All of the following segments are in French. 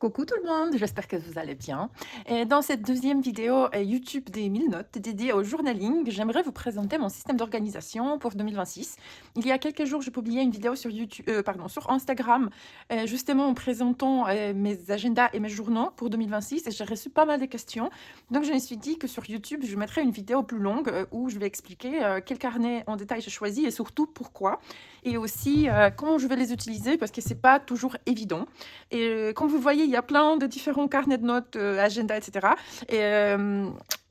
Coucou tout le monde, j'espère que vous allez bien. Et dans cette deuxième vidéo YouTube des 1000 notes dédiée au journaling, j'aimerais vous présenter mon système d'organisation pour 2026. Il y a quelques jours, j'ai publié une vidéo sur sur Instagram, justement en présentant mes agendas et mes journaux pour 2026 et j'ai reçu pas mal de questions. Donc je me suis dit que sur YouTube, je mettrai une vidéo plus longue où je vais expliquer quel carnet en détail j'ai choisi et surtout pourquoi. Et aussi comment je vais les utiliser parce que c'est pas toujours évident. Et comme vous voyez, il y a plein de différents carnets de notes, agendas, etc. Et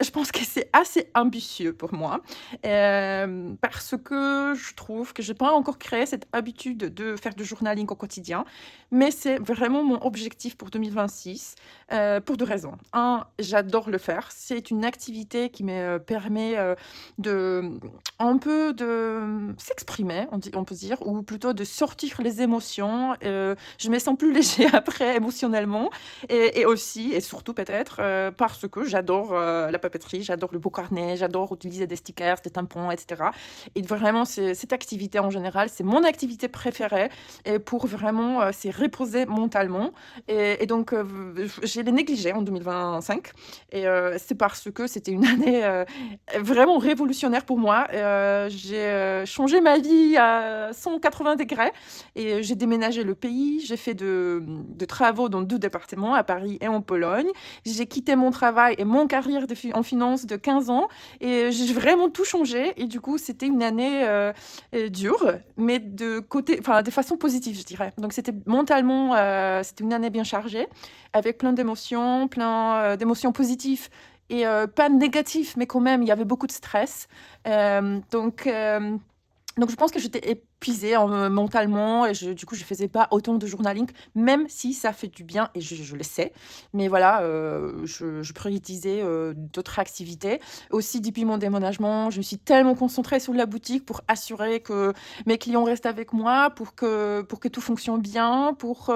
je pense que c'est assez ambitieux pour moi parce que je trouve que je n'ai pas encore créé cette habitude de faire du journaling au quotidien. Mais c'est vraiment mon objectif pour 2026 pour deux raisons. Un, j'adore le faire. C'est une activité qui me permet de un peu de s'exprimer, on peut dire, ou plutôt de sortir les émotions. Je me sens plus léger après émotionnellement et aussi et surtout peut-être parce que j'adore la papeterie, j'adore le beau carnet, j'adore utiliser des stickers, des tampons, etc. Et vraiment, cette activité en général, c'est mon activité préférée et pour vraiment c'est reposer mentalement. Et donc, je l'ai négligé en 2025 et c'est parce que c'était une année vraiment révolutionnaire pour moi. J'ai changé ma vie à 180 degrés et j'ai déménagé le pays, j'ai fait de travaux dans 2 départements, à Paris et en Pologne. J'ai quitté mon travail et mon carrière en finance de 15 ans et j'ai vraiment tout changé et du coup, c'était une année, dure, mais de façon positive, je dirais. Donc c'était mentalement, c'était une année bien chargée avec plein d'émotions positives et pas négatives, mais quand même, il y avait beaucoup de stress. Donc je pense que j'étais épuisée mentalement et du coup, je faisais pas autant de journaling, même si ça fait du bien et je le sais. Mais voilà, je prioritisais d'autres activités. Aussi, depuis mon déménagement, je me suis tellement concentrée sur la boutique pour assurer que mes clients restent avec moi, pour que tout fonctionne bien, pour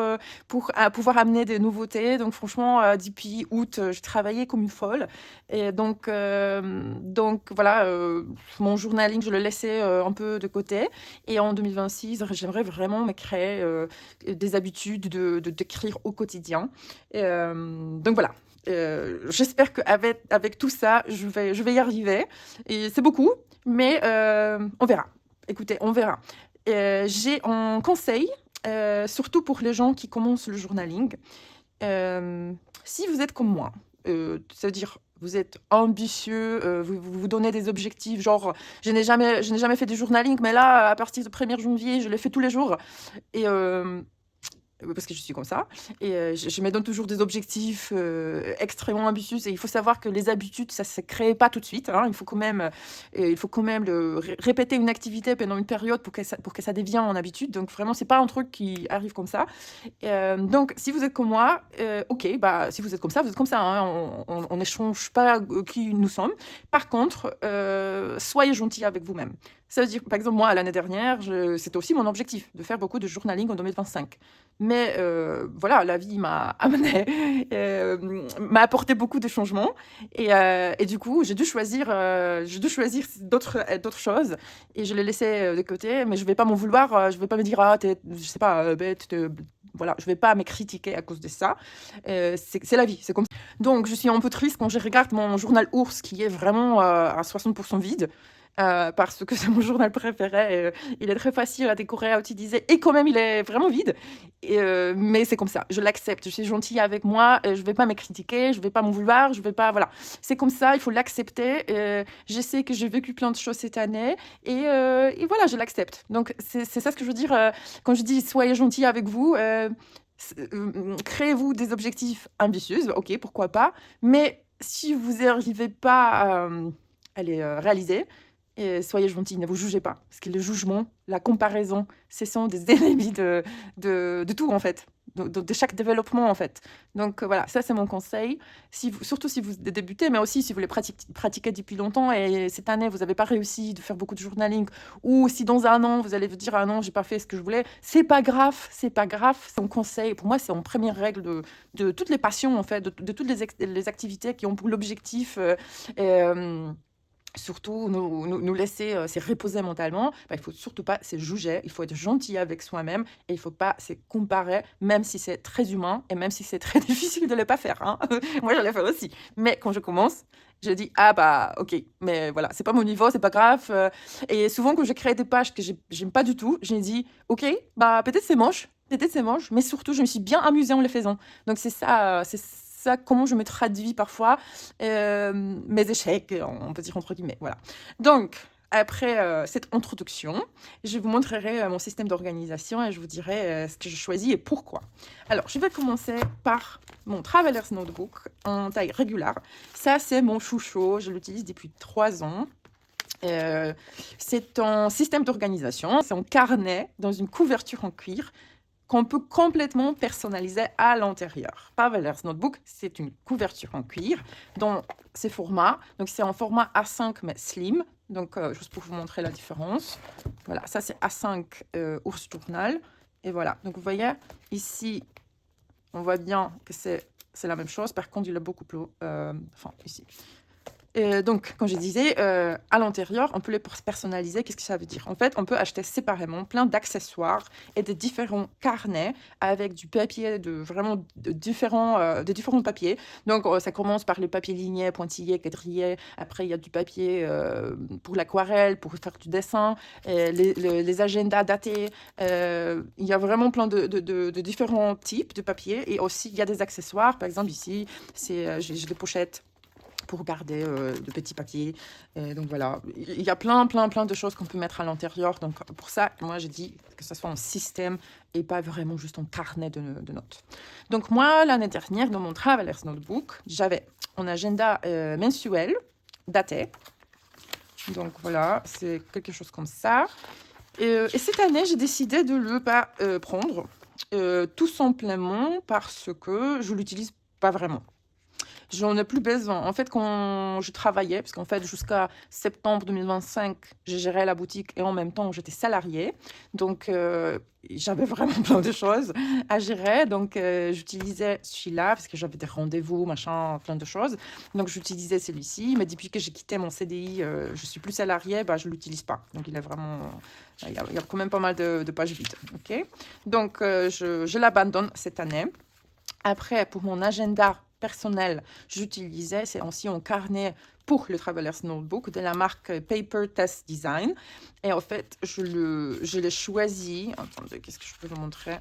pouvoir amener des nouveautés. Donc franchement, depuis août, je travaillais comme une folle. Et donc voilà, mon journaling, je le laissais un peu de côté. Et en 2026, j'aimerais vraiment me créer des habitudes d'écrire au quotidien. Donc voilà. J'espère qu'avec tout ça, je vais y arriver. Et c'est beaucoup, mais on verra. Écoutez, on verra. J'ai un conseil, surtout pour les gens qui commencent le journaling. Si vous êtes comme moi, c'est-à-dire vous êtes ambitieux, vous donnez des objectifs, genre je n'ai jamais fait de journaling, mais là, à partir du 1er janvier, je le fais tous les jours. Et parce que je suis comme ça. Et je me donne toujours des objectifs extrêmement ambitieux. Et il faut savoir que les habitudes, ça ne se crée pas tout de suite, hein. Il faut quand même répéter une activité pendant une période pour que ça devienne en habitude. Donc vraiment, c'est pas un truc qui arrive comme ça. Donc, si vous êtes comme moi, ok, bah, si vous êtes comme ça, vous êtes comme ça, hein. On n'échange pas qui nous sommes. Par contre, soyez gentil avec vous-même. Ça veut dire, par exemple, moi, l'année dernière, c'était aussi mon objectif de faire beaucoup de journaling en 2025. Mais voilà, la vie m'a amené, m'a apporté beaucoup de changements. Et du coup, j'ai dû choisir d'autres choses. Et je les laissais de côté. Mais je ne vais pas m'en vouloir. Je ne vais pas me dire, ah, t'es, je sais pas, bête. Voilà, je ne vais pas me critiquer à cause de ça. C'est la vie, c'est comme ça. Donc, je suis un peu triste quand je regarde mon journal ours qui est vraiment à 60% vide. Parce que c'est mon journal préféré. Il est très facile à décorer, à utiliser, et quand même, il est vraiment vide. Mais c'est comme ça, je l'accepte. Je suis gentille avec moi, je ne vais pas me critiquer, je ne vais pas m'en vouloir, je vais pas. Voilà. C'est comme ça, il faut l'accepter. Je sais que j'ai vécu plein de choses cette année, et voilà, je l'accepte. Donc, c'est ça ce que je veux dire quand je dis soyez gentille avec vous. Créez-vous des objectifs ambitieux, ok, pourquoi pas. Mais si vous n'arrivez pas à les réaliser, et soyez gentils, ne vous jugez pas. Parce que le jugement, la comparaison, ce sont des ennemis de tout, en fait. De chaque développement, en fait. Donc voilà, ça, c'est mon conseil. Surtout si vous débutez, mais aussi si vous les pratiquez depuis longtemps et cette année, vous n'avez pas réussi de faire beaucoup de journaling, ou si dans un an, vous allez vous dire, ah non, j'ai pas fait ce que je voulais, c'est pas grave, c'est pas grave. C'est mon conseil. Pour moi, c'est en première règle de toutes les passions, en fait, de toutes les activités qui ont pour l'objectif. surtout nous laisser se reposer mentalement, bah, il faut surtout pas se juger, il faut être gentil avec soi-même et il faut pas se comparer, même si c'est très humain et même si c'est très difficile de ne pas faire, hein. Moi, je l'ai fait aussi. Mais quand je commence, je dis: «Ah bah, OK, mais voilà, c'est pas mon niveau, c'est pas grave», et souvent quand je crée des pages que j'aime pas du tout, je me dis: «OK, bah, peut-être c'est moche, mais surtout je me suis bien amusée en le faisant». Donc c'est ça comment je me traduis parfois mes échecs, on peut dire entre guillemets, voilà. Donc, après cette introduction, je vous montrerai mon système d'organisation et je vous dirai ce que je choisis et pourquoi. Alors, je vais commencer par mon Traveler's Notebook en taille régulière. Ça, c'est mon chouchou, je l'utilise depuis 3 ans. C'est un système d'organisation, c'est un carnet dans une couverture en cuir qu'on peut complètement personnaliser à l'intérieur. Traveler's Notebook, c'est une couverture en cuir dans ces formats. Donc, c'est en format A5 mais slim. Donc, juste pour vous montrer la différence. Voilà, ça c'est A5 Ours Journal. Et voilà, donc vous voyez, ici, on voit bien que c'est la même chose. Par contre, il est beaucoup plus... enfin, ici. Donc, comme je disais, à l'intérieur, on peut les personnaliser. Qu'est-ce que ça veut dire? En fait, on peut acheter séparément plein d'accessoires et de différents carnets avec du papier de différents papiers. Donc, ça commence par les papiers lignés, pointillés, quadrillés. Après, il y a du papier pour l'aquarelle, pour faire du dessin, les agendas datés. Il y a vraiment plein de différents types de papiers. Et aussi, il y a des accessoires. Par exemple, ici, j'ai des pochettes pour garder de petits papiers. Donc voilà, il y a plein de choses qu'on peut mettre à l'intérieur. Donc pour ça, moi, j'ai dit que ce soit un système et pas vraiment juste un carnet de notes. Donc moi, l'année dernière, dans mon Traveler's Notebook, j'avais un agenda mensuel daté. Donc voilà, c'est quelque chose comme ça. Et cette année, j'ai décidé de le pas prendre, tout simplement parce que je l'utilise pas vraiment. J'en ai plus besoin. En fait, quand je travaillais, parce qu'en fait, jusqu'à septembre 2025, j'ai géré la boutique et en même temps, j'étais salariée. Donc, j'avais vraiment plein de choses à gérer. Donc, j'utilisais celui-là parce que j'avais des rendez-vous, machin, plein de choses. Donc, j'utilisais celui-ci. Mais depuis que j'ai quitté mon CDI, je suis plus salariée, bah, je ne l'utilise pas. Donc, il est vraiment... Il y a quand même pas mal de pages vides. OK. Donc, je l'abandonne cette année. Après, pour mon agenda personnel, j'utilisais, c'est aussi un carnet pour le Traveler's Notebook de la marque Paper Test Design. Et en fait, je l'ai choisi. Attendez, qu'est-ce que je peux vous montrer?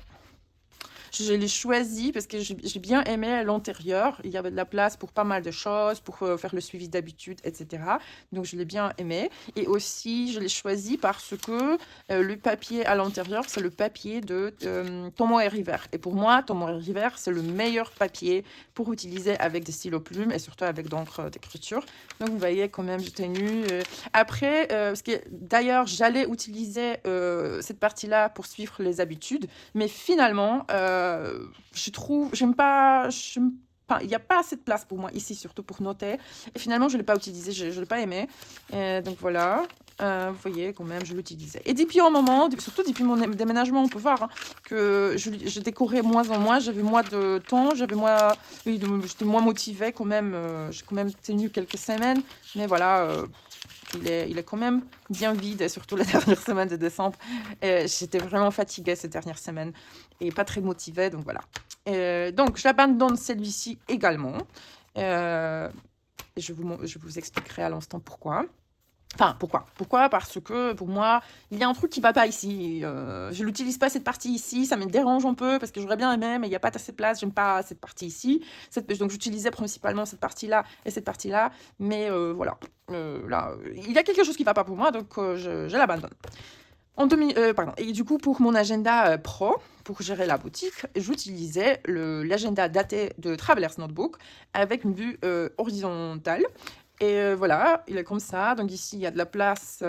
Je l'ai choisi parce que j'ai bien aimé à l'intérieur. Il y avait de la place pour pas mal de choses, pour faire le suivi d'habitude, etc. Donc, je l'ai bien aimé. Et aussi, je l'ai choisi parce que le papier à l'intérieur, c'est le papier de Tomoe River. Et pour moi, Tomoe River, c'est le meilleur papier pour utiliser avec des stylos plumes et surtout avec d'encre d'écriture. Donc, vous voyez, quand même, j'ai tenu. Après, parce que d'ailleurs, j'allais utiliser cette partie-là pour suivre les habitudes. Mais finalement, je trouve, il n'y a pas assez de place pour moi ici, surtout pour noter. Et finalement, je ne l'ai pas utilisé, je ne l'ai pas aimé. Donc voilà, vous voyez, quand même, je l'utilisais. Et depuis un moment, surtout depuis mon déménagement, on peut voir hein, que je décorais moins en moins, j'avais moins de temps, oui, j'étais moins motivée quand même. J'ai quand même tenu quelques semaines, mais voilà. Il est quand même bien vide, surtout la dernière semaine de décembre. J'étais vraiment fatiguée ces dernières semaines et pas très motivée, donc voilà. Donc, j'abandonne celui-ci également. Je vous expliquerai à l'instant pourquoi. Enfin, pourquoi? Pourquoi? Parce que pour moi, il y a un truc qui va pas ici. Je l'utilise pas cette partie ici, ça me dérange un peu parce que j'aurais bien aimé, mais il n'y a pas assez de place, j'aime pas cette partie ici. Donc j'utilisais principalement cette partie-là et cette partie-là, mais voilà. Là, il y a quelque chose qui va pas pour moi, donc je l'abandonne. Pardon. Et du coup, pour mon agenda pro, pour gérer la boutique, j'utilisais l'agenda daté de Traveler's Notebook avec une vue horizontale. Et voilà, il est comme ça. Donc ici, il y a de la place.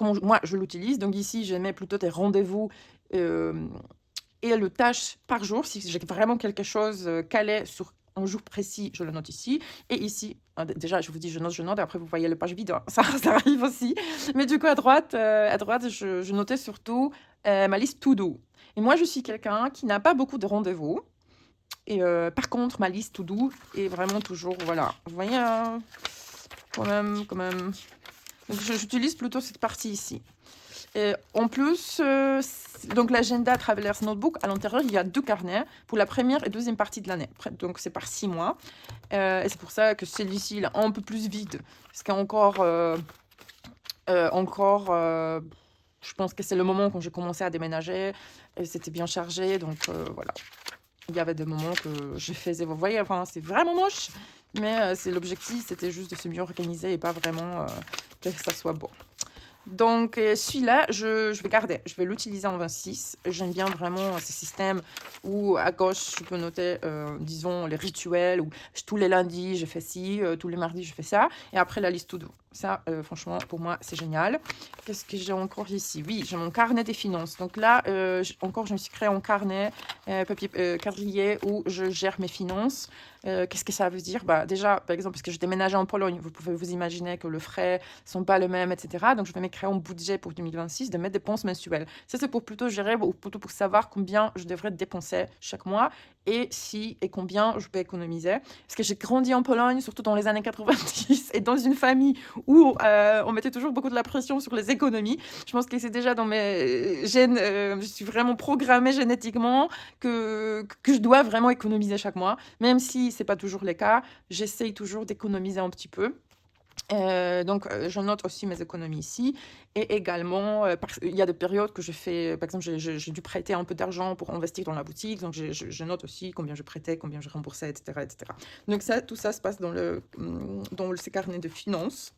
Moi, je l'utilise. Donc ici, je mets plutôt des rendez-vous et le tâche par jour. Si j'ai vraiment quelque chose calé sur un jour précis, je le note ici. Et ici, déjà, je vous dis, je note. Et après, vous voyez le page vide. Ça arrive aussi. Mais du coup, à droite, je notais surtout ma liste to-do. Et moi, je suis quelqu'un qui n'a pas beaucoup de rendez-vous. Et par contre, ma liste to-do est vraiment toujours, voilà. Vous voyez, quand même, quand même. Donc, j'utilise plutôt cette partie ici. Et en plus, donc l'agenda Travelers Notebook, à l'intérieur, il y a 2 carnets pour la première et deuxième partie de l'année. Donc, c'est par 6 mois. Et c'est pour ça que celui-ci, il est un peu plus vide. Parce qu'encore, je pense que c'est le moment quand j'ai commencé à déménager. Et c'était bien chargé. Donc, voilà. Il y avait des moments que je faisais, vous voyez, enfin, c'est vraiment moche. Mais c'est l'objectif, c'était juste de se mieux organiser et pas vraiment que ça soit beau. Donc, celui-là, je vais garder. Je vais l'utiliser en 26. J'aime bien vraiment ce système où à gauche, je peux noter, disons, les rituels, où tous les lundis, je fais ci, tous les mardis, je fais ça. Et après, la liste to-do. Ça, franchement, pour moi, c'est génial. Qu'est-ce que j'ai encore ici? Oui, j'ai mon carnet des finances. Donc là, encore, je me suis créé un carnet, papier quadrillé, où je gère mes finances. Qu'est-ce que ça veut dire? Bah, déjà, par exemple, parce que je déménageais en Pologne, vous pouvez vous imaginer que les frais sont pas les mêmes, etc. Donc, je vais me créer un budget pour 2026 de mes dépenses mensuelles. Ça, c'est pour plutôt gérer, ou plutôt pour savoir combien je devrais dépenser chaque mois et si et combien je peux économiser. Parce que j'ai grandi en Pologne, surtout dans les années 90, et dans une famille où on mettait toujours beaucoup de la pression sur les économies. Je pense que c'est déjà dans mes gènes, je suis vraiment programmée génétiquement que je dois vraiment économiser chaque mois. Même si ce n'est pas toujours le cas, j'essaye toujours d'économiser un petit peu. Donc, je note aussi mes économies ici. Et également, il y a des périodes que je fais, par exemple, j'ai dû prêter un peu d'argent pour investir dans la boutique. Donc, je note aussi combien je prêtais, combien je remboursais, etc. etc. Donc, tout ça se passe dans ce carnet de finances.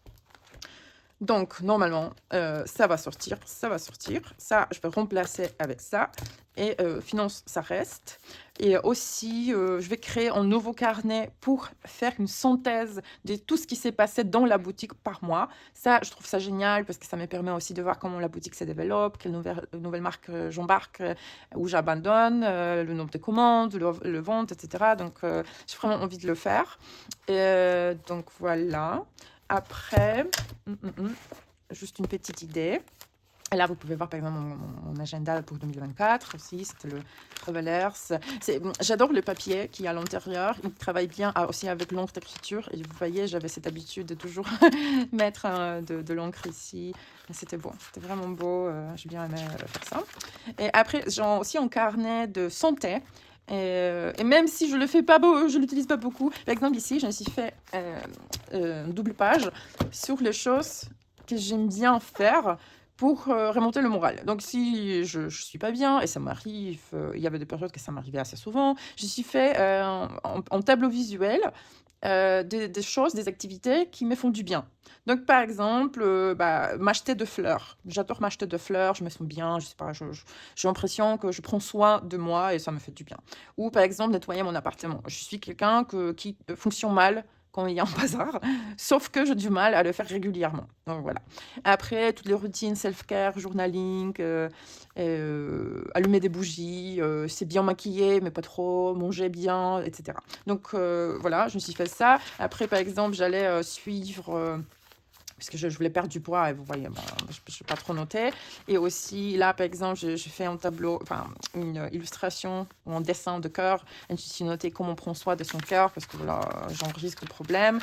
Donc, normalement, ça va sortir, ça va sortir. Ça, je vais remplacer avec ça. Et finance, ça reste. Et aussi, je vais créer un nouveau carnet pour faire une synthèse de tout ce qui s'est passé dans la boutique par mois. Ça, je trouve ça génial parce que ça me permet aussi de voir comment la boutique se développe, quelle nouvelle marque j'embarque ou j'abandonne, le nombre de commandes, le vente, etc. Donc, j'ai vraiment envie de le faire. Donc, voilà. Après, juste une petite idée. Et là, vous pouvez voir par exemple mon agenda pour 2024 aussi, c'était le Travelers. J'adore le papier qui est à l'intérieur, il travaille bien aussi avec l'encre d'écriture. Et vous voyez, j'avais cette habitude de toujours mettre de l'encre ici. C'était beau, c'était vraiment beau, j'ai bien aimé faire ça. Et après, j'ai aussi un carnet de santé. Et même si je le fais pas je l'utilise pas beaucoup. Par exemple, ici, je me suis fait une double page sur les choses que j'aime bien faire pour remonter le moral. Donc, si je suis pas bien, et ça m'arrive, il y avait des périodes que ça m'arrivait assez souvent, je suis fait en tableau visuel des choses, des activités qui me font du bien. Donc, par exemple, m'acheter de fleurs. J'adore m'acheter de fleurs, je me sens bien, je sais pas, j'ai l'impression que je prends soin de moi et ça me fait du bien. Ou, par exemple, nettoyer mon appartement. Je suis quelqu'un qui fonctionne mal quand il y a un bazar, sauf que j'ai du mal à le faire régulièrement. Donc, voilà. Après, toutes les routines self-care, journaling, allumer des bougies, c'est bien maquillé, mais pas trop, manger bien, etc. Donc, voilà, je me suis fait ça. Après, par exemple, j'allais suivre parce que je voulais perdre du poids, et vous voyez, bon, je ne vais pas trop noter. Et aussi, là, par exemple, je fais un tableau, enfin, une illustration ou un dessin de cœur, et je suis noté comment on prend soin de son cœur, parce que voilà, j'enregistre le problème.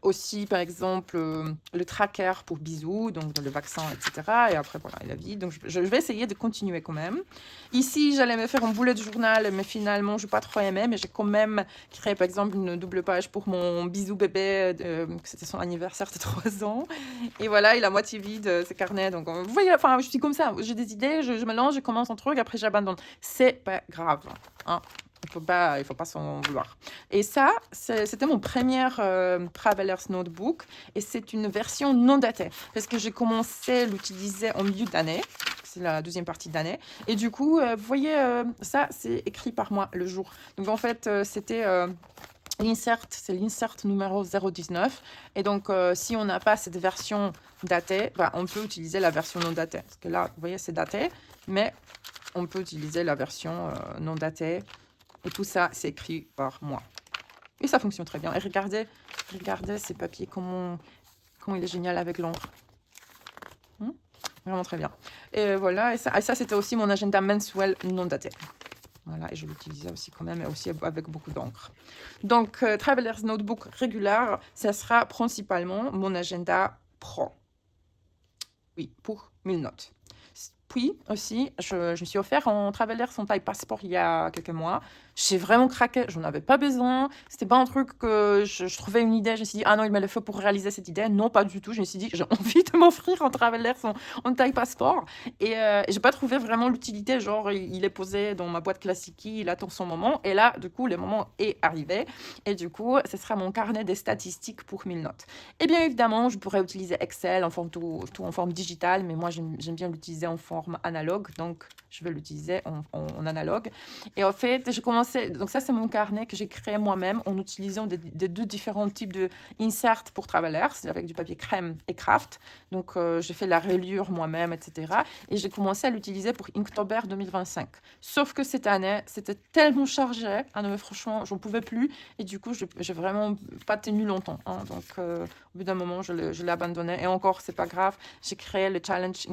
Aussi, par exemple, le tracker pour bisous, donc le vaccin, etc. Et après, voilà, la vie. Donc, je vais essayer de continuer quand même. Ici, j'allais me faire un bullet journal, mais finalement, je n'ai pas trop aimé, mais j'ai quand même créé, par exemple, une double page pour mon bisou bébé, c'était son anniversaire de 3 ans. Et voilà, il a moitié vide, ce carnet. Donc, vous voyez, enfin, je suis comme ça. J'ai des idées, je me lance, je commence un truc, après j'abandonne. C'est pas grave. Hein. Il faut pas s'en vouloir. Et ça, c'était mon premier Travelers Notebook. Et c'est une version non datée. Parce que j'ai commencé à l'utiliser en milieu d'année. C'est la deuxième partie d'année. Et du coup, vous voyez, ça, c'est écrit par moi le jour. Donc, en fait, c'était... c'est l'insert numéro 019. Et donc, si on n'a pas cette version datée, on peut utiliser la version non datée. Parce que là, vous voyez, c'est daté, mais on peut utiliser la version non datée. Et tout ça, c'est écrit par moi. Et ça fonctionne très bien. Et regardez ces papiers, comment il est génial avec l'encre. Vraiment très bien. Et voilà, et ça c'était aussi mon agenda mensuel non daté. Voilà, et je l'utilisais aussi quand même, et aussi avec beaucoup d'encre. Donc, Traveler's Notebook régulière, ça sera principalement mon agenda pro. Oui, pour 1000 notes. Puis aussi, je me suis offert en Traveler's en taille passeport il y a quelques mois. J'ai vraiment craqué, j'en avais pas besoin. C'était pas un truc que je trouvais une idée. Je me suis dit, ah non, il me le faut pour réaliser cette idée. Non, pas du tout. Je me suis dit, j'ai envie de m'offrir un Traveler's en taille passeport. Et j'ai pas trouvé vraiment l'utilité. Genre, il est posé dans ma boîte classique, il attend son moment. Et là, du coup, le moment est arrivé. Et du coup, ce sera mon carnet des statistiques pour 1000 notes. Et bien évidemment, je pourrais utiliser Excel en forme tout en forme digitale, mais moi j'aime bien l'utiliser en forme analogue, donc je vais l'utiliser en analogue. Et en fait, j'ai commencé, donc ça c'est mon carnet que j'ai créé moi-même en utilisant des deux différents types de insert pour Travelers, avec du papier crème et craft. Donc j'ai fait la reliure moi-même, etc. Et j'ai commencé à l'utiliser pour Inktober 2025. Sauf que cette année, c'était tellement chargé, ah non mais franchement, j'en pouvais plus. Et du coup, j'ai vraiment pas tenu longtemps, hein. Donc au bout d'un moment, je l'ai abandonné. Et encore, c'est pas grave. J'ai créé le challenge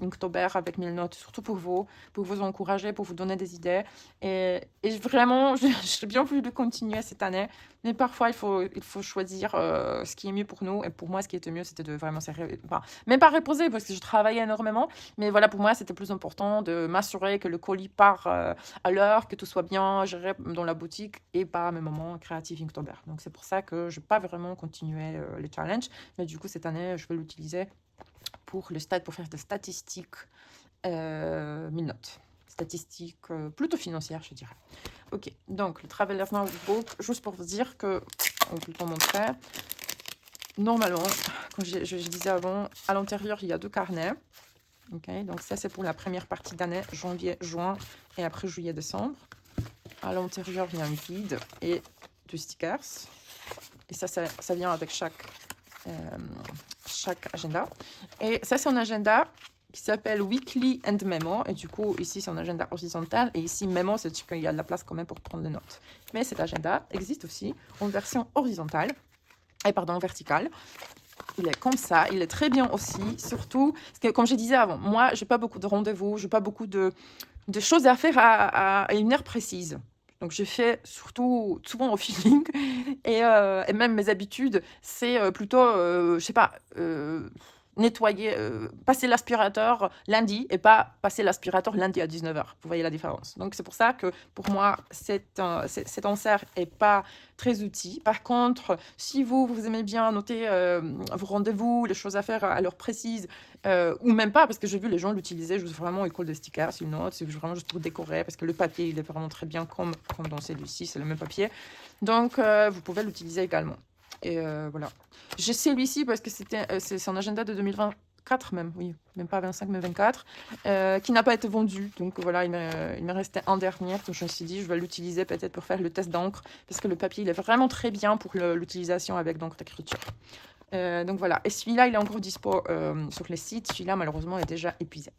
Inktober avec 1000 notes, surtout pour vous encourager, pour vous donner des idées. Et vraiment, j'ai bien voulu continuer cette année. Mais parfois, il faut choisir ce qui est mieux pour nous. Et pour moi, ce qui était mieux, c'était de vraiment enfin, même pas reposer parce que je travaillais énormément. Mais voilà, pour moi, c'était plus important de m'assurer que le colis part à l'heure, que tout soit bien géré dans la boutique et pas à mes moments créatifs Inktober. Donc, c'est pour ça que je n'ai pas vraiment continué les challenges. Mais du coup, cette année, je vais l'utiliser pour faire des statistiques 1000 notes. Statistiques plutôt financières, je dirais. Ok, donc le Traveler's Notebook, juste pour vous dire que, on peut le montrer, normalement, comme je disais avant, à l'intérieur, il y a 2 carnets. Ok, donc ça, c'est pour la première partie d'année, janvier, juin, et après juillet, décembre. À l'intérieur, il y a un guide et 2 stickers. Et ça vient avec chaque agenda. Et ça, c'est un agenda qui s'appelle Weekly and Memo. Et du coup, ici, c'est un agenda horizontal. Et ici, Memo, c'est qu'il y a de la place quand même pour prendre des notes. Mais cet agenda existe aussi en version horizontale. Verticale. Il est comme ça. Il est très bien aussi. Surtout, parce que, comme je disais avant, moi, j'ai pas beaucoup de rendez-vous. J'ai pas beaucoup de choses à faire à une heure précise. Donc, je fais surtout souvent au feeling. Et même mes habitudes, c'est plutôt, je sais pas, nettoyer, passer l'aspirateur lundi et pas passer l'aspirateur lundi à 19h. Vous voyez la différence. Donc, c'est pour ça que pour moi, cet insert n'est pas très utile. Par contre, si vous aimez bien noter vos rendez-vous, les choses à faire à l'heure précise, ou même pas, parce que j'ai vu les gens l'utiliser juste vraiment, ils collent des stickers, ils notent, c'est vraiment juste pour décorer, parce que le papier, il est vraiment très bien comme dans celui-ci, c'est le même papier. Donc, vous pouvez l'utiliser également. Et voilà. J'ai celui-ci parce que c'est un agenda de 2024 même, oui, même pas 25 mais 24, qui n'a pas été vendu. Donc voilà, il me restait un dernier. Donc je me suis dit, je vais l'utiliser peut-être pour faire le test d'encre, parce que le papier, il est vraiment très bien pour l'utilisation avec d'encre d'écriture. Donc voilà. Et celui-là, il est encore dispo sur les sites. Celui-là, malheureusement, est déjà épuisé.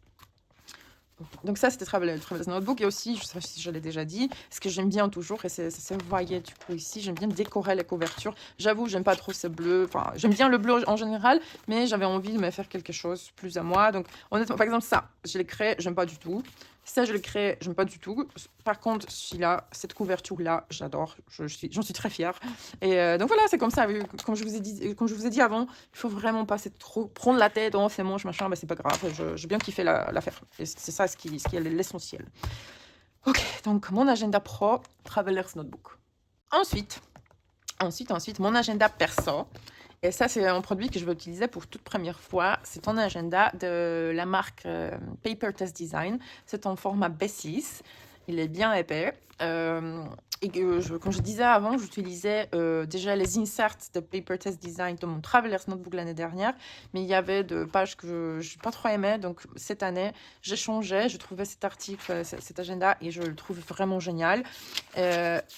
Donc ça, c'était Traveler's Notebook. Et aussi, je ne sais pas si je l'ai déjà dit, ce que j'aime bien toujours, et c'est vous voyez du coup ici, j'aime bien décorer les couvertures. J'avoue, j'aime pas trop ce bleu. Enfin, j'aime bien le bleu en général, mais j'avais envie de me faire quelque chose plus à moi. Donc, honnêtement, par exemple, ça, je l'ai créé, j'aime pas du tout. Ça, je l'ai créé, j'aime pas du tout. Par contre, celui-là, cette couverture-là, j'adore. J'en suis très fière. Et donc voilà, c'est comme ça. Comme je vous ai dit avant, il faut vraiment pas trop prendre la tête. Oh, c'est moche, machin, bah, c'est pas grave. J'ai bien kiffé l'affaire. Et c'est ça ce qui est l'essentiel. Ok, donc mon agenda pro, Traveler's Notebook. Ensuite, mon agenda perso. Et ça, c'est un produit que je vais utiliser pour toute première fois. C'est un agenda de la marque Paper Test Design. C'est en format B6. Il est bien épais. Comme je disais avant, j'utilisais déjà les inserts de Paper Test Design dans mon Traveler's Notebook l'année dernière. Mais il y avait de pages que je n'ai pas trop aimées. Donc cette année, j'ai changé. Je trouvais cet article, cet agenda, et je le trouve vraiment génial.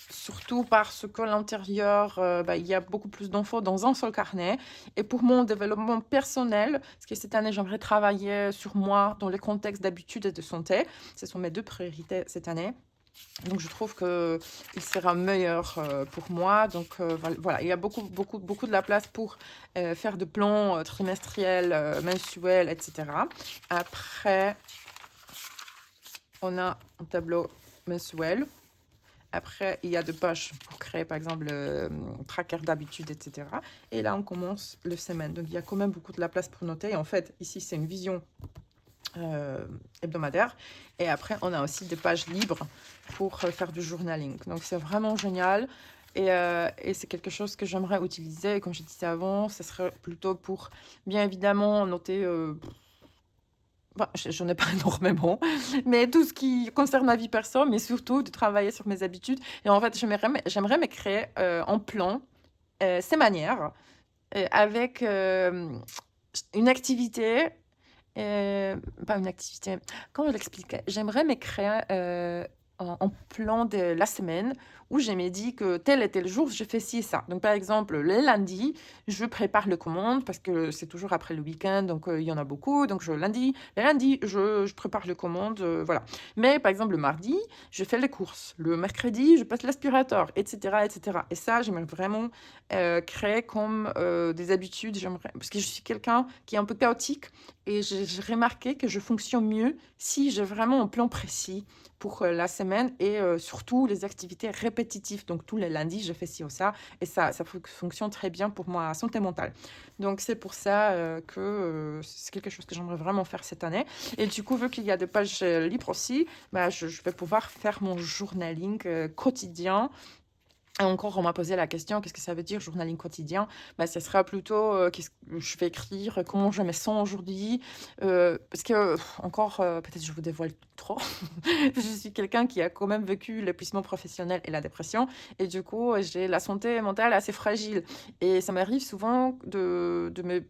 Surtout parce qu'à l'intérieur, il y a beaucoup plus d'infos dans un seul carnet. Et pour mon développement personnel, parce que cette année, j'aimerais travailler sur moi dans le contexte d'habitude et de santé. Ce sont mes 2 priorités cette année. Donc, je trouve qu'il sera meilleur pour moi. Donc, voilà, il y a beaucoup de la place pour faire de plans trimestriels, mensuels, etc. Après, on a un tableau mensuel. Après, il y a deux pages pour créer, par exemple, le tracker d'habitude, etc. Et là, on commence le semaine. Donc, il y a quand même beaucoup de la place pour noter. Et en fait, ici, c'est une vision hebdomadaire. Et après, on a aussi des pages libres pour faire du journaling. Donc, c'est vraiment génial. Et c'est quelque chose que j'aimerais utiliser. Et comme je disais avant, ce serait plutôt pour, bien évidemment, noter... Bah, j'en ai pas énormément, mais tout ce qui concerne ma vie perso, mais surtout de travailler sur mes habitudes. Et en fait, j'aimerais me créer en plan ces manières avec une activité, pas une activité, comment je l'explique? J'aimerais me créer en plan de la semaine où je me dis que tel et tel jour, je fais ci et ça. Donc, par exemple, le lundi, je prépare les commandes parce que c'est toujours après le week-end, donc il y en a beaucoup. Donc, le lundi, je prépare les commandes, voilà. Mais, par exemple, le mardi, je fais les courses. Le mercredi, je passe l'aspirateur, etc., etc. Et ça, j'aimerais vraiment créer comme des habitudes. Parce que je suis quelqu'un qui est un peu chaotique et j'ai remarqué que je fonctionne mieux si j'ai vraiment un plan précis pour la semaine et surtout les activités répétitives. Donc tous les lundis, je fais ci ou ça et ça fonctionne très bien pour ma santé mentale. Donc c'est pour ça que c'est quelque chose que j'aimerais vraiment faire cette année. Et du coup, vu qu'il y a des pages libres aussi, bah, je vais pouvoir faire mon journaling quotidien. Et encore, on m'a posé la question, qu'est-ce que ça veut dire journaling quotidien? Bah, ça sera plutôt qu'est-ce que je vais écrire, comment je me sens aujourd'hui. Parce que, encore, peut-être je vous dévoile trop. Je suis quelqu'un qui a quand même vécu l'épuisement professionnel et la dépression. Et du coup, j'ai la santé mentale assez fragile. Et ça m'arrive souvent de me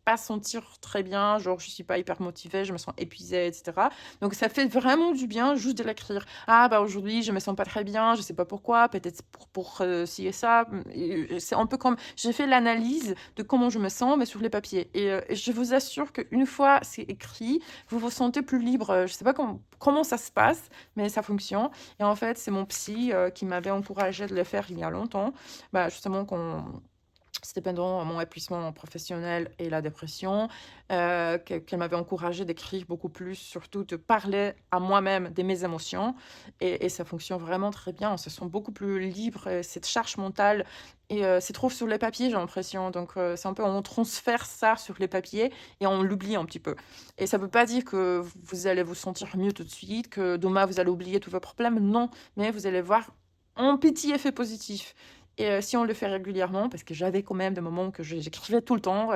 pas sentir très bien, genre je suis pas hyper motivée, je me sens épuisée, etc. Donc ça fait vraiment du bien juste de l'écrire. Ah bah aujourd'hui je me sens pas très bien, je sais pas pourquoi, peut-être pour ci et ça. Et c'est un peu comme j'ai fait l'analyse de comment je me sens mais sur les papiers. Et je vous assure qu'une fois c'est écrit, vous vous sentez plus libre. Je sais pas comment ça se passe, mais ça fonctionne. Et en fait c'est mon psy qui m'avait encouragé de le faire il y a longtemps. Bah justement qu'on c'était pendant mon épuisement professionnel et la dépression, qu'elle m'avait encouragée d'écrire beaucoup plus, surtout de parler à moi-même de mes émotions. Et ça fonctionne vraiment très bien. On se sent beaucoup plus libre. Cette charge mentale se trouve sur les papiers, j'ai l'impression. Donc, c'est un peu, on transfère ça sur les papiers et on l'oublie un petit peu. Et ça ne veut pas dire que vous allez vous sentir mieux tout de suite, que demain vous allez oublier tous vos problèmes. Non, mais vous allez voir un petit effet positif. Et si on le fait régulièrement, parce que j'avais quand même des moments que j'écrivais tout le temps,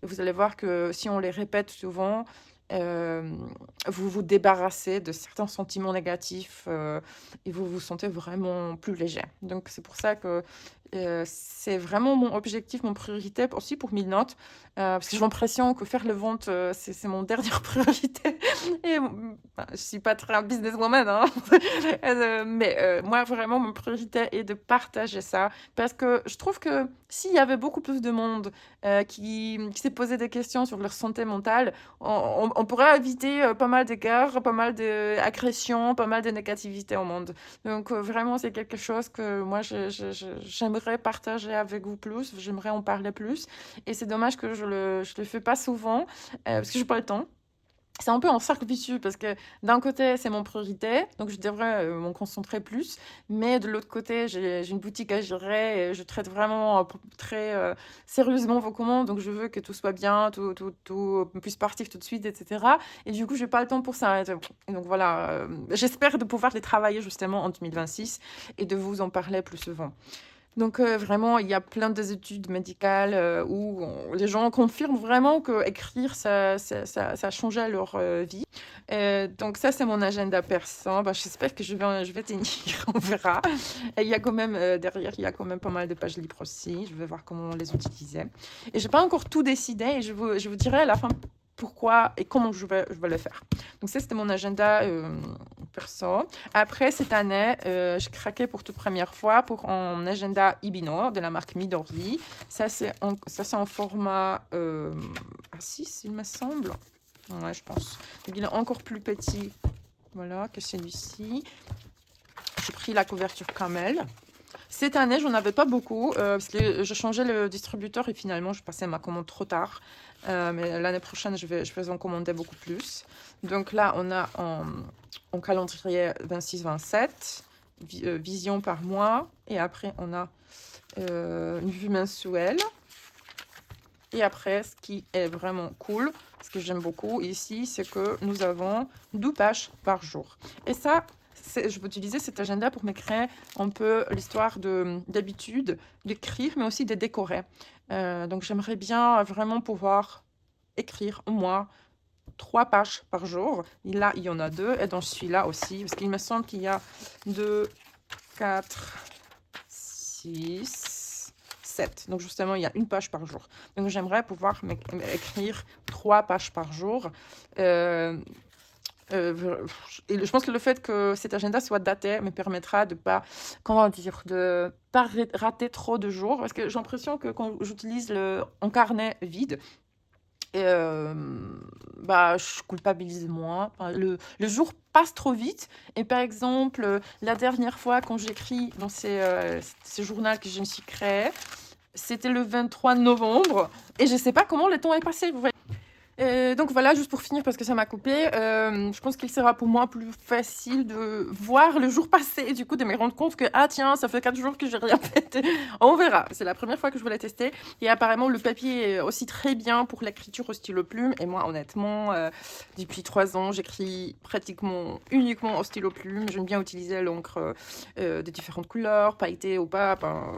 vous allez voir que si on les répète souvent, euh, vous vous débarrassez de certains sentiments négatifs et vous vous sentez vraiment plus léger. Donc c'est pour ça que c'est vraiment mon objectif, mon priorité aussi pour 1000 notes, parce que j'ai l'impression que faire le vente, c'est mon dernière priorité. Et je suis pas très un businesswoman, hein. Mais moi, vraiment, mon priorité est de partager ça, parce que je trouve que s'il y avait beaucoup plus de monde qui s'est posé des questions sur leur santé mentale, on pourrait éviter pas mal de guerres, pas mal d'agressions, pas mal de négativité au monde. Donc vraiment, c'est quelque chose que moi, j'aimerais partager avec vous plus, j'aimerais en parler plus. Et c'est dommage que je le fais pas souvent, parce que j'ai pas le temps. C'est un peu un cercle vicieux parce que d'un côté, c'est mon priorité, donc je devrais m'en concentrer plus. Mais de l'autre côté, j'ai une boutique à gérer et je traite vraiment très sérieusement vos commandes. Donc je veux que tout soit bien, tout puisse partir tout de suite, etc. Et du coup, j'ai pas le temps pour ça. Et donc voilà, j'espère de pouvoir les travailler justement en 2026 et de vous en parler plus souvent. Donc vraiment, il y a plein des études médicales où les gens confirment vraiment que écrire, ça changeait leur vie. Donc ça, c'est mon agenda perso. Bah, j'espère que je vais tenir, on verra. Et il y a quand même, derrière, il y a quand même pas mal de pages libres aussi. Je vais voir comment les utiliser. Et j'ai pas encore tout décidé et je vous dirai à la fin pourquoi et comment je vais le faire. Donc ça, c'était mon agenda perso. Après, cette année, je craquais pour toute première fois pour un agenda Ibino de la marque Midori. Ça, c'est en format A6, il me semble. Ouais, je pense. Donc, il est encore plus petit, voilà, que celui-ci. J'ai pris la couverture camel. Cette année, j'en avais pas beaucoup parce que je changeais le distributeur et finalement, je passais ma commande trop tard. Mais l'année prochaine, je vais en commander beaucoup plus. Donc là, on a en en calendrier 26-27, vision par mois. Et après, on a une vue mensuelle. Et après, ce qui est vraiment cool, ce que j'aime beaucoup ici, c'est que nous avons 12 pages par jour. Et ça, je peux utiliser cet agenda pour m'écrire un peu l'histoire d'habitude, d'écrire, mais aussi de décorer. Donc, j'aimerais bien vraiment pouvoir écrire au moins 3 pages par jour. Et là, il y en a 2. Et dans celui-là aussi, parce qu'il me semble qu'il y a 2, 4, 6, 7. Donc, justement, il y a une page par jour. Donc, j'aimerais pouvoir écrire 3 pages par jour. Et je pense que le fait que cet agenda soit daté me permettra de pas, comment dire, de pas rater trop de jours. Parce que j'ai l'impression que quand j'utilise un carnet vide, je culpabilise moins. Enfin, le jour passe trop vite. Et par exemple, la dernière fois quand j'écris dans ces journaux que je me suis créé, c'était le 23 novembre. Et je sais pas comment le temps est passé. Vous voyez. Donc voilà, juste pour finir, parce que ça m'a coupé, je pense qu'il sera pour moi plus facile de voir le jour passer et du coup de me rendre compte que, ah tiens, ça fait 4 jours que j'ai rien fait. On verra. C'est la première fois que je voulais tester. Et apparemment, le papier est aussi très bien pour l'écriture au stylo plume. Et moi, honnêtement, depuis 3 ans, j'écris pratiquement uniquement au stylo plume. J'aime bien utiliser l'encre de différentes couleurs, pailletée ou pas.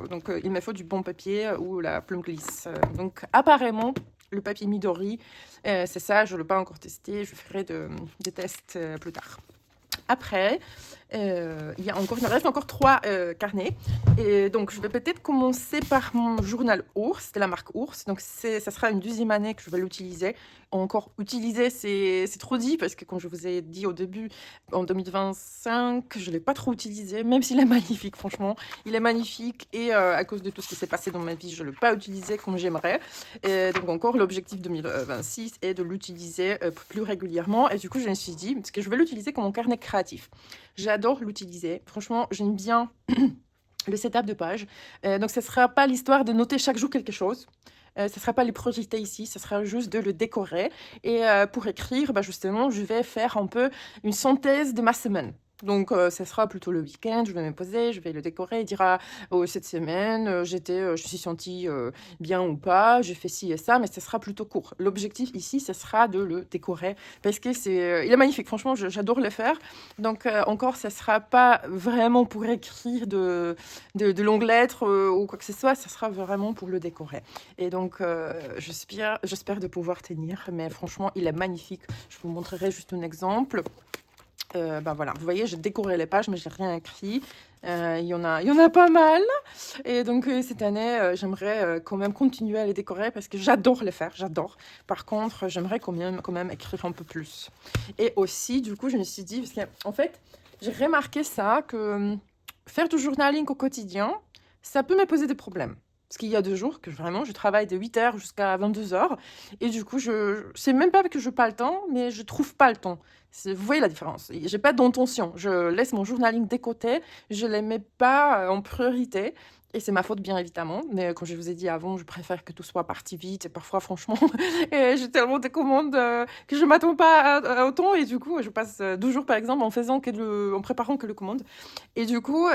Donc, il me faut du bon papier où la plume glisse. Donc, apparemment, le papier Midori, c'est ça, je ne l'ai pas encore testé, je ferai des tests plus tard. Après, il me reste encore 3 carnets. Et donc, je vais peut-être commencer par mon journal Ours, de la marque Ours. Donc, ça sera une 2e année que je vais l'utiliser. Encore utiliser, c'est trop dit, parce que comme je vous ai dit au début, en 2025, je ne l'ai pas trop utilisé, même s'il est magnifique, franchement. Il est magnifique et à cause de tout ce qui s'est passé dans ma vie, je ne l'ai pas utilisé comme j'aimerais. Et donc, encore, l'objectif 2026 est de l'utiliser plus régulièrement. Et du coup, je me suis dit, parce que je vais l'utiliser comme mon carnet créatif. J'adore l'utiliser. Franchement, j'aime bien le setup de page. Donc, ce ne sera pas l'histoire de noter chaque jour quelque chose. Ce ne sera pas les projeter ici, ce sera juste de le décorer. Et pour écrire, justement, je vais faire un peu une synthèse de ma semaine. Donc, ce sera plutôt le week-end, je vais me poser, je vais le décorer et dire, oh, cette semaine, je me suis sentie bien ou pas, j'ai fait ci et ça, mais ce sera plutôt court. L'objectif ici, ce sera de le décorer parce que il est magnifique, franchement, j'adore le faire. Donc, encore, ce ne sera pas vraiment pour écrire de longues lettres ou quoi que ce soit, ce sera vraiment pour le décorer. Et donc, j'espère de pouvoir tenir, mais franchement, il est magnifique. Je vous montrerai juste un exemple. Voilà, vous voyez, j'ai décoré les pages, mais j'ai rien écrit. Il y en a pas mal. Et donc, cette année, j'aimerais quand même continuer à les décorer parce que j'adore les faire, j'adore. Par contre, j'aimerais quand même écrire un peu plus. Et aussi, du coup, je me suis dit, parce qu'en fait, j'ai remarqué ça, que faire du journaling au quotidien, ça peut me poser des problèmes. Parce qu'il y a 2 jours que vraiment, je travaille de 8h jusqu'à 22h. Et du coup, c'est même pas que je n'ai pas le temps, mais je trouve pas le temps. Vous voyez la différence. J'ai pas d'intention. Je laisse mon journaling de côté. Je ne les mets pas en priorité. Et c'est ma faute, bien évidemment. Mais comme je vous ai dit avant, je préfère que tout soit parti vite. Et parfois, franchement, j'ai tellement de commandes que je ne m'attends pas à autant. Et du coup, je passe 2 jours, par exemple, en préparant que le commande. Et du coup,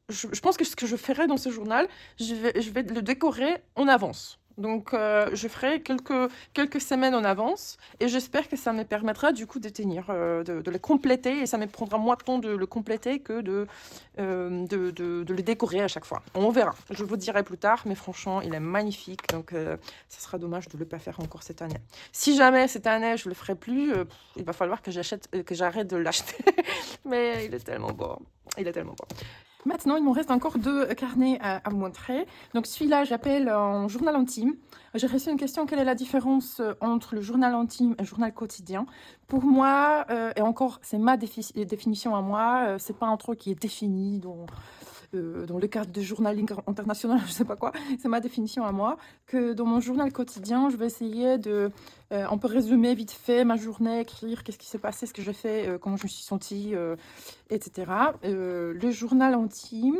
je pense que ce que je ferai dans ce journal, je vais le décorer en avance. Donc, je ferai quelques semaines en avance et j'espère que ça me permettra du coup de tenir, de le compléter et ça me prendra moins de temps de le compléter que de le décorer à chaque fois. On verra. Je vous dirai plus tard, mais franchement, il est magnifique. Donc, ça sera dommage de ne pas faire encore cette année. Si jamais cette année, je ne le ferai plus, il va falloir que j'arrête de l'acheter. Mais il est tellement beau. Il est tellement beau. Maintenant, il me reste encore 2 carnets à vous montrer. Donc celui-là, j'appelle un journal intime. J'ai reçu une question, quelle est la différence entre le journal intime et le journal quotidien? Pour moi, et encore, c'est ma définition à moi, c'est pas un truc qui est défini dans le cadre du journaling international, je sais pas quoi, c'est ma définition à moi, que dans mon journal quotidien, je vais essayer de On peut résumer vite fait ma journée, écrire qu'est-ce qui s'est passé, ce que j'ai fait, comment je me suis sentie, etc. Le journal intime,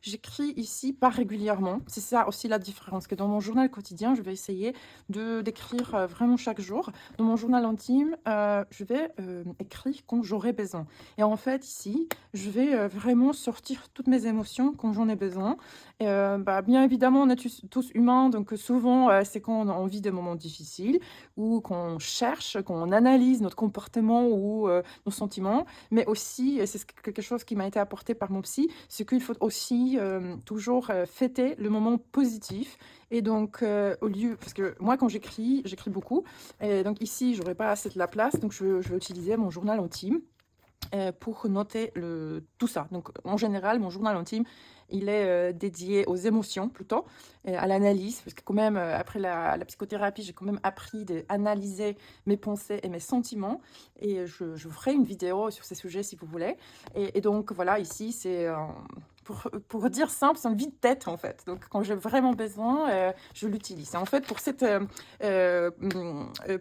j'écris ici pas régulièrement. C'est ça aussi la différence, que dans mon journal quotidien, je vais essayer d'écrire vraiment chaque jour. Dans mon journal intime, je vais écrire quand j'aurai besoin. Et en fait, ici, je vais vraiment sortir toutes mes émotions quand j'en ai besoin. Bien évidemment, on est tous humains, donc souvent, c'est quand on a envie de moments difficiles ou qu'on cherche, qu'on analyse notre comportement ou nos sentiments. Mais aussi, et c'est quelque chose qui m'a été apporté par mon psy, c'est qu'il faut aussi toujours fêter le moment positif. Et donc, au lieu, parce que moi, quand j'écris beaucoup. Et donc ici, j'aurais pas assez de la place, donc je vais utiliser mon journal intime pour noter tout ça. Donc, en général, mon journal intime, il est dédié aux émotions plutôt, à l'analyse, parce que quand même, après la psychothérapie, j'ai quand même appris d'analyser mes pensées et mes sentiments, et je vous ferai une vidéo sur ces sujets si vous voulez. Et donc, voilà, ici, c'est... pour dire simple, c'est un vide-tête en fait. Donc, quand j'ai vraiment besoin, je l'utilise. Et en fait,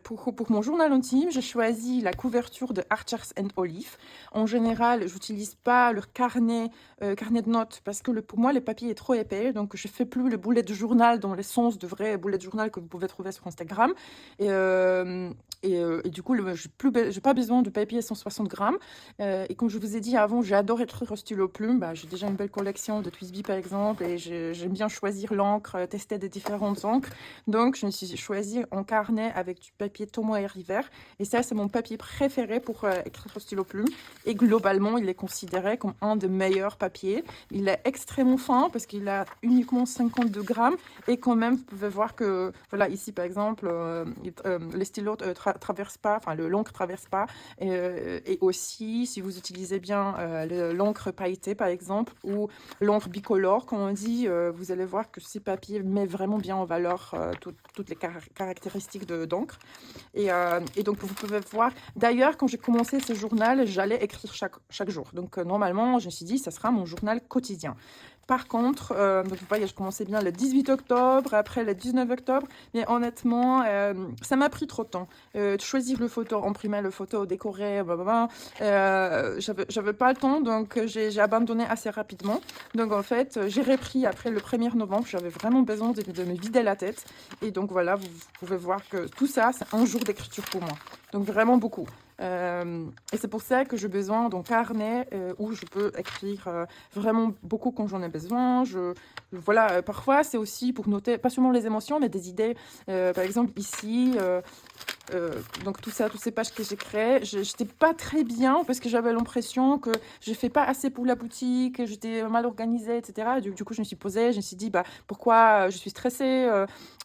pour mon journal intime, j'ai choisi la couverture de Archers and Olive. En général, j'utilise pas leur carnet de notes parce que pour moi, le papier est trop épais. Donc, je fais plus le bullet journal dans le sens de vrai bullet journal que vous pouvez trouver sur Instagram. Et du coup, j'ai pas besoin de papier 160 grammes. Et comme je vous ai dit avant, j'adore écrire au stylo plume. J'ai déjà une belle collection de Twisby par exemple, et j'aime bien choisir l'encre, tester des différentes encres. Donc, je me suis choisie en carnet avec du papier Tomoe River. Et ça, c'est mon papier préféré pour écrire au stylo plume. Et globalement, il est considéré comme un des meilleurs papiers. Il est extrêmement fin parce qu'il a uniquement 52 grammes. Et quand même, vous pouvez voir que, voilà, ici par exemple, les stylos traversent pas, enfin, l'encre traverse pas. Et aussi, si vous utilisez bien l'encre pailletée, par exemple, ou l'encre bicolore, comme on dit, vous allez voir que ces papiers mettent vraiment bien en valeur toutes les caractéristiques d'encre. Et donc, vous pouvez voir... D'ailleurs, quand j'ai commencé ce journal, j'allais écrire chaque jour. Donc, normalement, je me suis dit, ça sera mon journal quotidien. Par contre, donc vous voyez, je commençais bien le 18 octobre, après le 19 octobre, mais honnêtement, ça m'a pris trop de temps. De choisir le photo, imprimer le photo, décorer, blablabla. J'avais pas le temps, donc j'ai abandonné assez rapidement. Donc en fait, j'ai repris après le 1er novembre, j'avais vraiment besoin de me vider la tête. Et donc voilà, vous pouvez voir que tout ça, c'est un jour d'écriture pour moi. Donc vraiment beaucoup. Et c'est pour ça que j'ai besoin d'un carnet où je peux écrire vraiment beaucoup quand j'en ai besoin. Voilà, parfois c'est aussi pour noter pas seulement les émotions mais des idées. Par exemple ici, donc tout ça, toutes ces pages que j'ai créées, j'étais pas très bien parce que j'avais l'impression que je fais pas assez pour la boutique, que j'étais mal organisée, etc. Du coup, je me suis posée, je me suis dit pourquoi je suis stressée.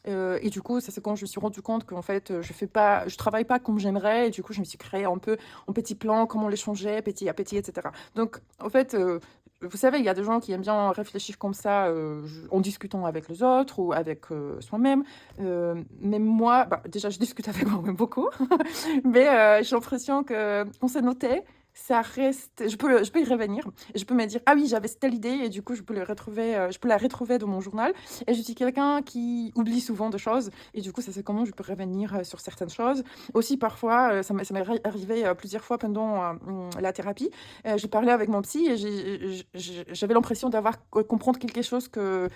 Et du coup, ça c'est quand je me suis rendu compte qu'en fait, je travaille pas comme j'aimerais. Et du coup, je me suis créée un peu en petits plans, comment les changer, petit à petit, etc. Donc, en fait, vous savez, il y a des gens qui aiment bien réfléchir comme ça, en discutant avec les autres ou avec soi-même. Mais moi, déjà, je discute avec moi-même beaucoup. Mais j'ai l'impression que quand c'est noté, ça reste... Je peux y revenir. Je peux me dire, ah oui, j'avais telle idée, et du coup, je peux la retrouver dans mon journal. Et je suis quelqu'un qui oublie souvent de choses. Et du coup, ça c'est comment je peux revenir sur certaines choses. Aussi, parfois, ça m'est arrivé plusieurs fois pendant la thérapie. J'ai parlé avec mon psy et j'avais l'impression comprendre quelque chose que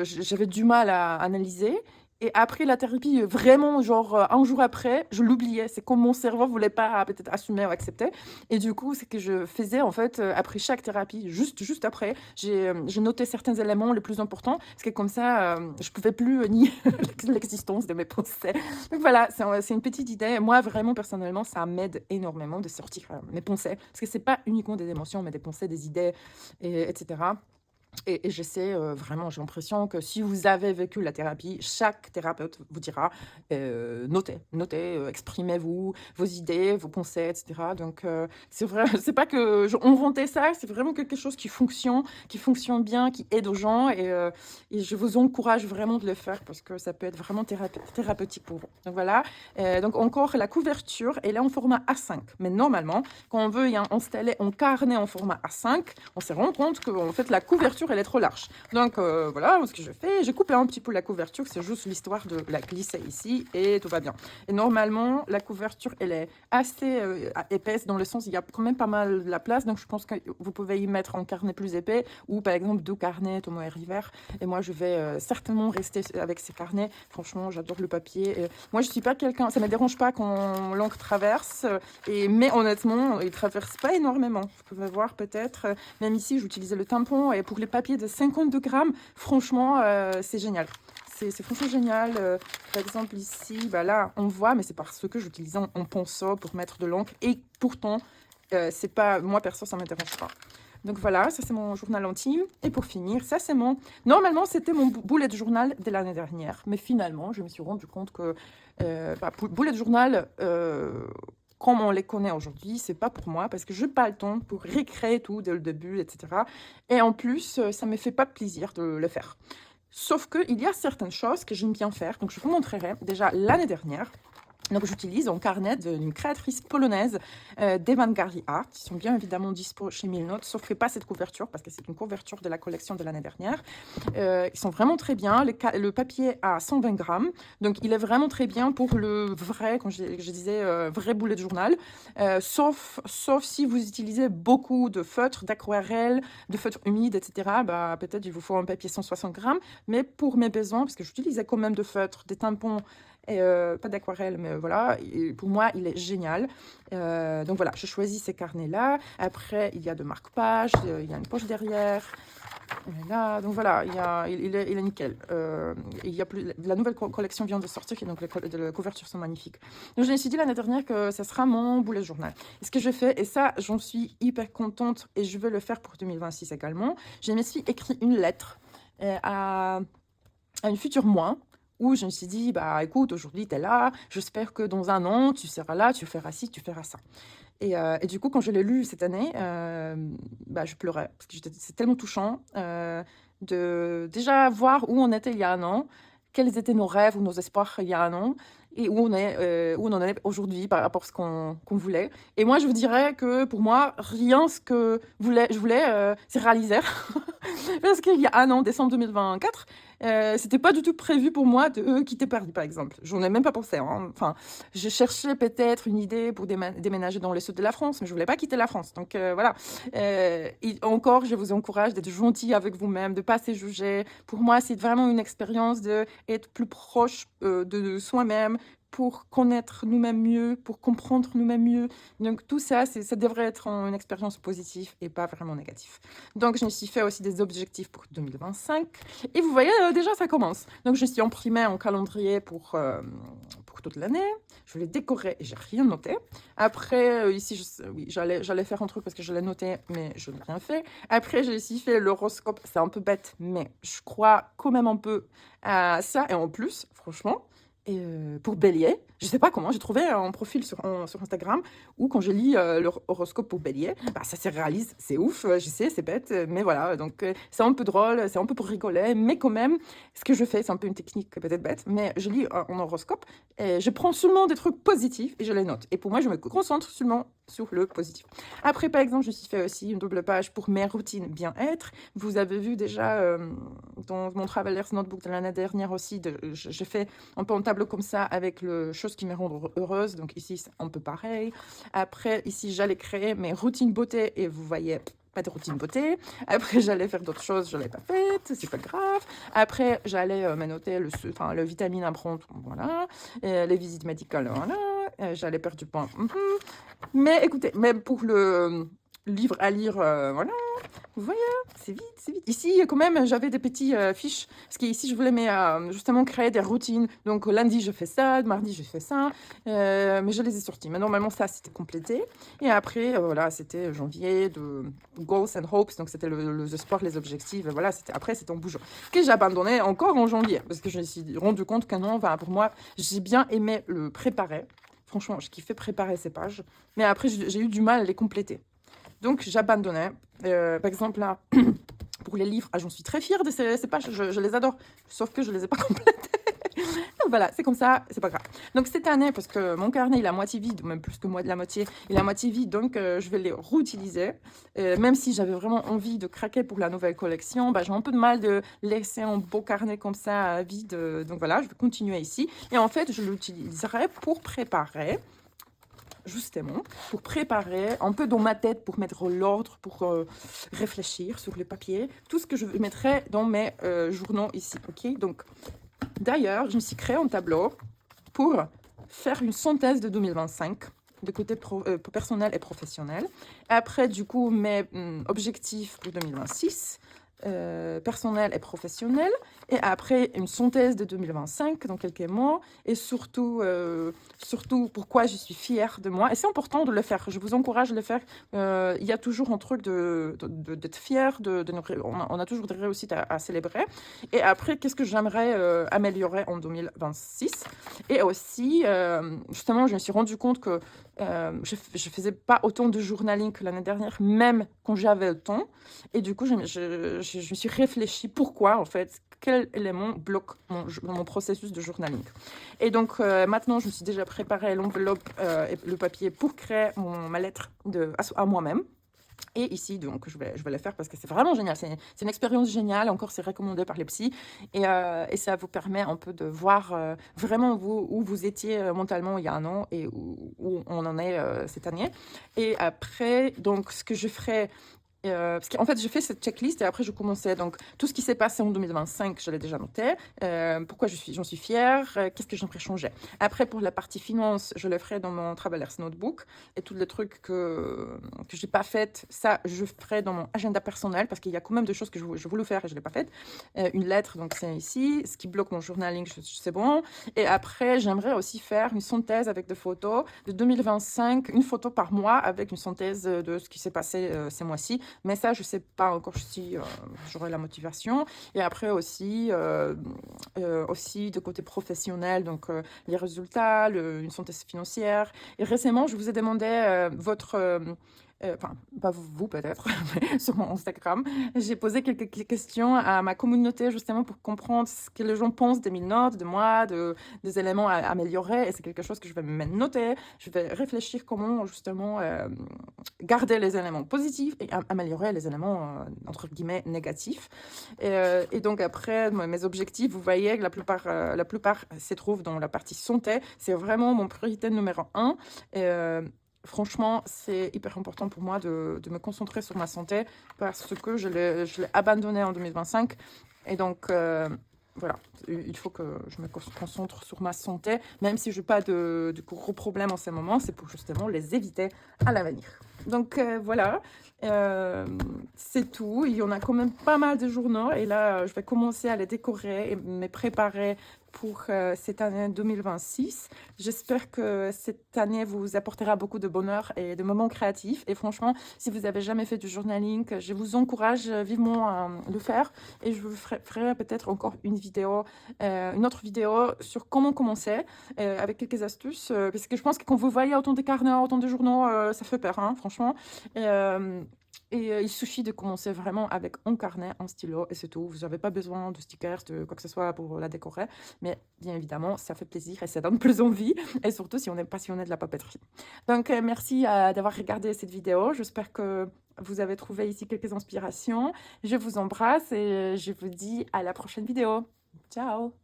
j'avais du mal à analyser. Et après la thérapie, vraiment, genre, un jour après, je l'oubliais. C'est comme mon cerveau voulait pas peut-être assumer ou accepter. Et du coup, c'est que je faisais, en fait, après chaque thérapie, juste après, j'ai noté certains éléments les plus importants, parce que comme ça, je pouvais plus nier l'existence de mes pensées. Donc voilà, c'est une petite idée. Moi, vraiment, personnellement, ça m'aide énormément de sortir mes pensées, parce que c'est pas uniquement des émotions, mais des pensées, des idées, etc. Et j'essaie vraiment, j'ai l'impression que si vous avez vécu la thérapie, chaque thérapeute vous dira notez, exprimez-vous, vos idées, vos pensées, etc. Donc, c'est vrai, c'est pas que j'ai inventé ça, c'est vraiment quelque chose qui fonctionne bien, qui aide aux gens. Et je vous encourage vraiment de le faire parce que ça peut être vraiment thérapeutique pour vous. Donc, voilà. Donc, encore la couverture, elle est en format A5. Mais normalement, quand on veut y installer un carnet en format A5, on se rend compte qu'en fait, la couverture couverture, elle est trop large. Donc, voilà ce que je fais. J'ai coupé un petit peu la couverture, c'est juste l'histoire de la glisser ici et tout va bien. Et normalement, la couverture, elle est assez épaisse dans le sens, il y a quand même pas mal de la place. Donc, je pense que vous pouvez y mettre un carnet plus épais ou par exemple 2 carnets, Tomo et River. Et moi, je vais certainement rester avec ces carnets. Franchement, j'adore le papier. Et moi, je suis pas quelqu'un, ça me dérange pas quand l'encre traverse. Mais honnêtement, il traverse pas énormément. Vous pouvez voir peut-être, même ici, j'utilisais le tampon. Et pour les papiers de 52 grammes, franchement, c'est génial. C'est franchement génial. Par exemple, ici, bah là, on voit, mais c'est parce que j'utilisais en pinceau pour mettre de l'encre. Et pourtant, c'est pas, moi, perso, ça ne me dérange pas. Donc voilà, ça c'est mon journal intime. Et pour finir, ça c'est mon... Normalement, c'était mon bullet journal de l'année dernière. Mais finalement, je me suis rendu compte que bullet journal, comme on les connaît aujourd'hui, c'est pas pour moi parce que je n'ai pas le temps pour récréer tout dès le début, etc. Et en plus, ça ne me fait pas plaisir de le faire. Sauf qu'il y a certaines choses que j'aime bien faire. Donc je vous montrerai déjà l'année dernière. Donc, j'utilise un carnet d'une créatrice polonaise, d'Evangelie Art. Ils sont bien évidemment dispo chez Milnote, sauf que pas cette couverture, parce que c'est une couverture de la collection de l'année dernière. Ils sont vraiment très bien. Le papier a 120 grammes, donc il est vraiment très bien pour le vrai, comme je disais, vrai bullet journal. Sauf si vous utilisez beaucoup de feutres, d'aquarelle, de feutres humides, etc. Bah, peut-être il vous faut un papier 160 grammes. Mais pour mes besoins, parce que j'utilisais quand même de feutres, des tampons, et pas d'aquarelle, mais voilà, et pour moi, il est génial. Donc voilà, je choisis ces carnets-là. Après, il y a de marque-pages, il y a une poche derrière. Là, donc voilà, il est nickel. Il y a la nouvelle collection vient de sortir, et donc les couvertures sont magnifiques. Donc je me suis dit l'année dernière que ça sera mon bullet journal. Et ce que je fais, et ça, j'en suis hyper contente, et je vais le faire pour 2026 également, je me suis écrit une lettre à une future moi, où je me suis dit, bah écoute, aujourd'hui tu es là, j'espère que dans un an tu seras là, tu feras ci, tu feras ça. Et du coup, quand je l'ai lu cette année, bah, je pleurais, parce que c'est tellement touchant de déjà voir où on était il y a un an, quels étaient nos rêves ou nos espoirs il y a un an, et où on en est aujourd'hui par rapport à ce qu'on voulait. Et moi, je vous dirais que pour moi, rien ce que je voulais, c'est réalisé. Parce qu'il y a un an, décembre 2024, c'était pas du tout prévu pour moi de quitter Paris, par exemple. J'en ai même pas pensé. Hein. Enfin, je cherchais peut-être une idée pour déménager dans le sud de la France, mais je voulais pas quitter la France. Donc voilà. Et encore, je vous encourage d'être gentil avec vous-même, de pas se juger. Pour moi, c'est vraiment une expérience d'être plus proche de soi-même, pour connaître nous-mêmes mieux, pour comprendre nous-mêmes mieux. Donc tout ça, ça devrait être une expérience positive et pas vraiment négative. Donc je me suis fait aussi des objectifs pour 2025. Et vous voyez, déjà ça commence. Donc je suis imprimé en calendrier pour toute l'année. Je l'ai décoré et j'ai rien noté. Après, ici, oui, j'allais faire un truc parce que je l'ai noté, mais je n'ai rien fait. Après, j'ai aussi fait l'horoscope. C'est un peu bête, mais je crois quand même un peu à ça. Et en plus, franchement, et pour Bélier, je ne sais pas comment, j'ai trouvé un profil sur Instagram où quand je lis l'horoscope pour Bélier, bah, ça se réalise, c'est ouf, je sais, c'est bête, mais voilà, donc c'est un peu drôle, c'est un peu pour rigoler, mais quand même, ce que je fais, c'est un peu une technique peut-être bête, mais je lis un horoscope et je prends seulement des trucs positifs et je les note. Et pour moi, je me concentre seulement sur le positif. Après, par exemple, je me suis fait aussi une double page pour mes routines bien-être. Vous avez vu déjà dans mon Traveler's Notebook de l'année dernière aussi, j'ai fait un peu un tableau comme ça avec les choses qui me rendent heureuse. Donc ici, c'est un peu pareil. Après, ici, j'allais créer mes routines beauté et vous voyez, pas de routine beauté. Après, j'allais faire d'autres choses, je ne l'ai pas faites, c'est pas grave. Après, j'allais me noter le vitamine à prendre, voilà. Les visites médicales, voilà. J'allais perdre du poids. Mais écoutez, même pour le livre à lire, voilà. Vous voyez, c'est vite, c'est vite. Ici, quand même, j'avais des petits fiches. Parce qu'ici, je voulais justement créer des routines. Donc, lundi, je fais ça. Mardi, je fais ça. Mais je les ai sortis. Mais normalement, ça, c'était complété. Et après, voilà, c'était janvier de Goals and Hopes. Donc, c'était les espoirs, les objectifs. Et voilà, après, c'était en bougeant. Que j'ai abandonné encore en janvier. Parce que je me suis rendu compte que non, pour moi, j'ai bien aimé le préparer. Franchement, je kiffais préparer ces pages. Mais après, j'ai eu du mal à les compléter. Donc, j'abandonnais. Par exemple, là, pour les livres, j'en suis très fière de ces pages. Je les adore. Sauf que je ne les ai pas complétées. voilà, c'est comme ça, c'est pas grave. Donc cette année, parce que mon carnet il est à moitié vide, même plus que moi de la moitié, il est à moitié vide, donc je vais les réutiliser. Même si j'avais vraiment envie de craquer pour la nouvelle collection, bah, j'ai un peu de mal de laisser un beau carnet comme ça vide. Donc voilà, je vais continuer ici. Et en fait, je l'utiliserai pour préparer justement, pour préparer un peu dans ma tête, pour mettre l'ordre, pour réfléchir sur le papier, tout ce que je mettrai dans mes journaux ici, ok? Donc, d'ailleurs, je me suis créé un tableau pour faire une synthèse de 2025, de côté personnel et professionnel. Après, du coup, mes objectifs pour 2026, personnel et professionnel. Et après, une synthèse de 2025 dans quelques mois. Et surtout, surtout pourquoi je suis fière de moi. Et c'est important de le faire. Je vous encourage de le faire. Il y a toujours un truc d'être fier. On a toujours des réussites à célébrer. Et après, qu'est-ce que j'aimerais améliorer en 2026? Et aussi, justement, je me suis rendu compte que je ne faisais pas autant de journaling que l'année dernière, même quand j'avais le temps. Et du coup, je me suis réfléchi pourquoi, en fait, quel élément bloque mon processus de journaling. Et donc, maintenant, je me suis déjà préparé l'enveloppe et le papier pour créer ma lettre à moi-même. Et ici, donc, je vais le faire parce que c'est vraiment génial. C'est une expérience géniale. Encore, c'est recommandé par les psys. Et ça vous permet un peu de voir vraiment où vous étiez mentalement il y a un an et où on en est cette année. Et après, donc, ce que je ferai... parce qu'en fait, j'ai fait cette checklist et après, je commençais. Donc, tout ce qui s'est passé en 2025, je l'ai déjà noté. Pourquoi j'en suis fière, qu'est-ce que j'aimerais changer. Après, pour la partie finance, je le ferai dans mon Travelers Notebook. Et tous les trucs que je n'ai pas fait, ça, je ferai dans mon agenda personnel parce qu'il y a quand même des choses que je voulais faire et je ne l'ai pas fait. Une lettre, donc c'est ici. Ce qui bloque mon journaling, c'est bon. Et après, j'aimerais aussi faire une synthèse avec des photos de 2025, une photo par mois avec une synthèse de ce qui s'est passé ces mois-ci. Mais ça, je ne sais pas encore si j'aurai la motivation. Et après aussi, aussi de côté professionnel, donc les résultats, une santé financière. Et récemment, je vous ai demandé votre... enfin, pas vous peut-être, mais sur mon Instagram, j'ai posé quelques questions à ma communauté justement pour comprendre ce que les gens pensent des 1000 notes, de moi, des éléments à améliorer. Et c'est quelque chose que je vais me noter. Je vais réfléchir comment justement garder les éléments positifs et améliorer les éléments entre guillemets négatifs. Et donc après, mes objectifs, vous voyez que la plupart se trouvent dans la partie santé. C'est vraiment mon priorité numéro 1. Franchement, c'est hyper important pour moi de me concentrer sur ma santé parce que je l'ai abandonné en 2025. Et donc, voilà, il faut que je me concentre sur ma santé, même si je n'ai pas de gros problèmes en ce moment, c'est pour justement les éviter à l'avenir. Donc voilà, c'est tout. Il y en a quand même pas mal de journaux et là, je vais commencer à les décorer et me préparer pour cette année 2026. J'espère que cette année vous apportera beaucoup de bonheur et de moments créatifs. Et franchement, si vous n'avez jamais fait du journaling, je vous encourage vivement à le faire. Et je vous ferai peut-être encore une autre vidéo sur comment commencer avec quelques astuces. Parce que je pense que quand vous voyez autant de carnets, autant de journaux, ça fait peur, hein, franchement. Et il suffit de commencer vraiment avec un carnet, un stylo et c'est tout. Vous n'avez pas besoin de stickers, de quoi que ce soit pour la décorer. Mais bien évidemment, ça fait plaisir et ça donne plus envie. Et surtout si on est passionné de la papeterie. Donc merci d'avoir regardé cette vidéo. J'espère que vous avez trouvé ici quelques inspirations. Je vous embrasse et je vous dis à la prochaine vidéo. Ciao!